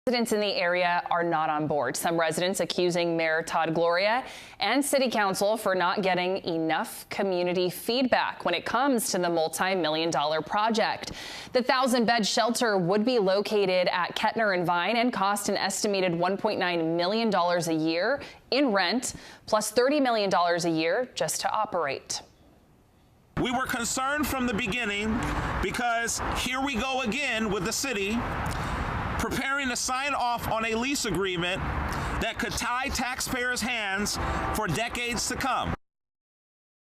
Residents in the area are not on board. Some residents accusing Mayor Todd Gloria and City Council for not getting enough community feedback when it comes to the multi-million-dollar project. The 1,000-bed shelter would be located at Kettner and Vine and cost an estimated $1.9 million a year in rent, plus $30 million a year just to operate. We were concerned from the beginning because here we go again with the city preparing to sign off on a lease agreement that could tie taxpayers' hands for decades to come.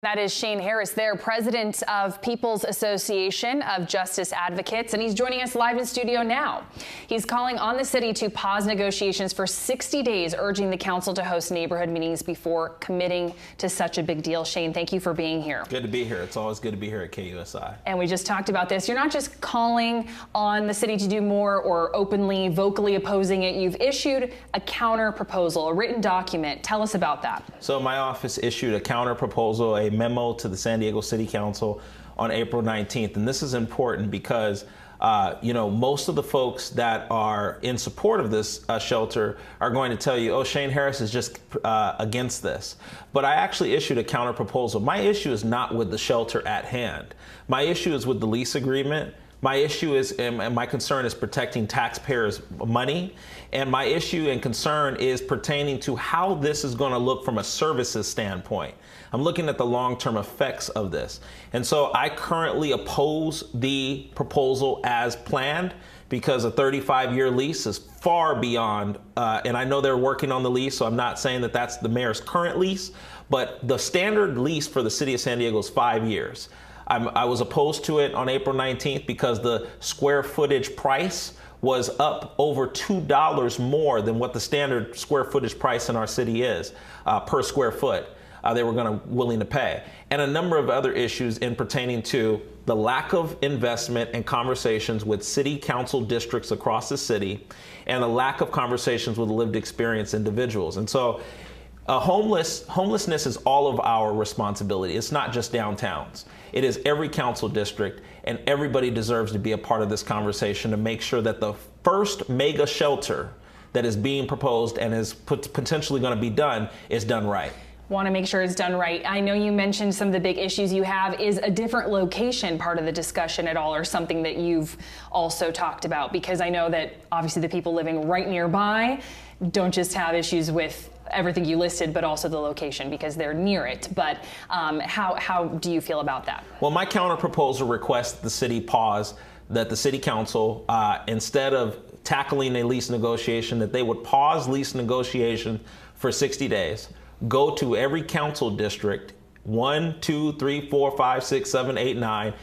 That is Shane Harris there, president of People's Association of Justice Advocates, and he's joining us live in studio now. He's calling on the city to pause negotiations for 60 days, urging the council to host neighborhood meetings before committing to such a big deal. Shane, thank you for being here. Good to be here. It's always good to be here at KUSI. And we just talked about this. You're not just calling on the city to do more or openly, vocally opposing it. You've issued a counter proposal, a written document. Tell us about that. So my office issued a counter proposal, a memo to the San Diego City Council on April 19th. And this is important because most of the folks that are in support of this shelter are going to tell you, oh, Shane Harris is just against this. But I actually issued a counter proposal. My issue is not with the shelter at hand. My issue is with the lease agreement. My issue is, and my concern is protecting taxpayers' money. And my issue and concern is pertaining to how this is going to look from a services standpoint. I'm looking at the long-term effects of this. And so I currently oppose the proposal as planned because a 35-year lease is far beyond, and I know they're working on the lease, so I'm not saying that that's the mayor's current lease, but the standard lease for the city of San Diego is 5 years. I was opposed to it on April 19th because the square footage price was up over $2 more than what the standard square footage price in our city is per square foot. They were willing to pay. And a number of other issues in pertaining to the lack of investment and conversations with city council districts across the city and a lack of conversations with lived experience individuals. And so homelessness is all of our responsibility. It's not just downtowns. It is every council district, and everybody deserves to be a part of this conversation to make sure that the first mega shelter that is being proposed and is potentially going to be done is done right. Want to make sure it's done right. I know you mentioned some of the big issues you have. Is a different location part of the discussion at all, or something that you've also talked about? Because I know that obviously the people living right nearby don't just have issues with everything you listed, but also the location because they're near it. But how do you feel about that? Well, my counter proposal requests the city pause, that the city council, instead of tackling a lease negotiation, that they would pause lease negotiation for 60 days, go to every council district, 1, 2, 3, 4, 5, 6, 7, 8, 9,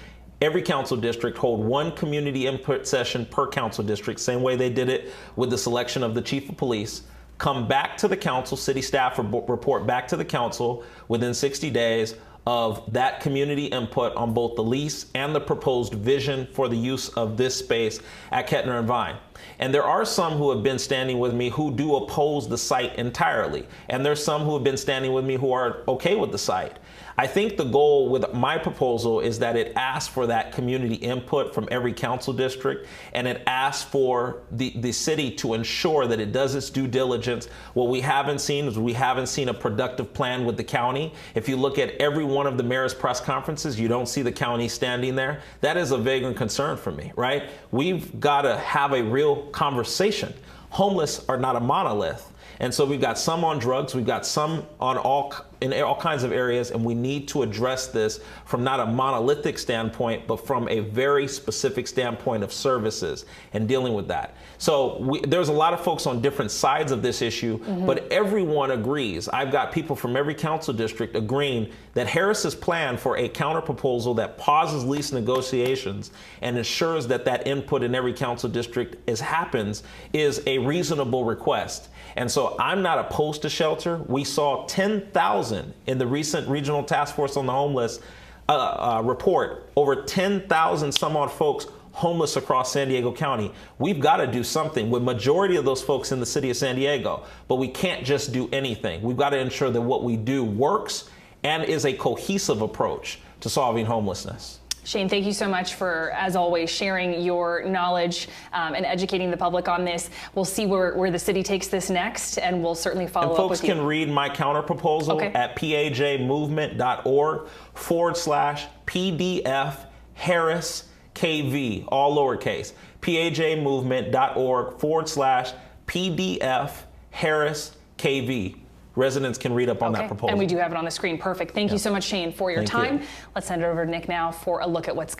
every council district, hold one community input session per council district, same way they did it with the selection of the chief of police. Come back to the council, city staff report back to the council within 60 days of that community input on both the lease and the proposed vision for the use of this space at Kettner and Vine. And there are some who have been standing with me who do oppose the site entirely. And there's some who have been standing with me who are okay with the site. I think the goal with my proposal is that it asks for that community input from every council district, and it asks for the city to ensure that it does its due diligence. What we haven't seen is we haven't seen a productive plan with the county. If you look at every one of the mayor's press conferences, you don't see the county standing there. That is a vagrant concern for me, right? We've got to have a real conversation. Homeless are not a monolith. And so we've got some on drugs, we've got some in all kinds of areas, and we need to address this from not a monolithic standpoint, but from a very specific standpoint of services and dealing with that. So there's a lot of folks on different sides of this issue, but everyone agrees. I've got people from every council district agreeing that Harris's plan for a counter proposal that pauses lease negotiations and ensures that that input in every council district happens is a reasonable request. And so I'm not opposed to shelter. We saw 10,000 in the recent Regional Task Force on the Homeless report, over 10,000 some odd folks homeless across San Diego County. We've got to do something with majority of those folks in the city of San Diego, but we can't just do anything. We've got to ensure that what we do works and is a cohesive approach to solving homelessness. Shane, thank you so much for, as always, sharing your knowledge and educating the public on this. We'll see where the city takes this next, and we'll certainly follow up with you. Folks can read my counterproposal at pajmovement.org/PDF Harris KV, all lowercase. pajmovement.org/PDF Harris KV. Residents can read up on that proposal. And we do have it on the screen. Perfect. Thank you so much, Shane, for your time. Let's send it over to Nick now for a look at what's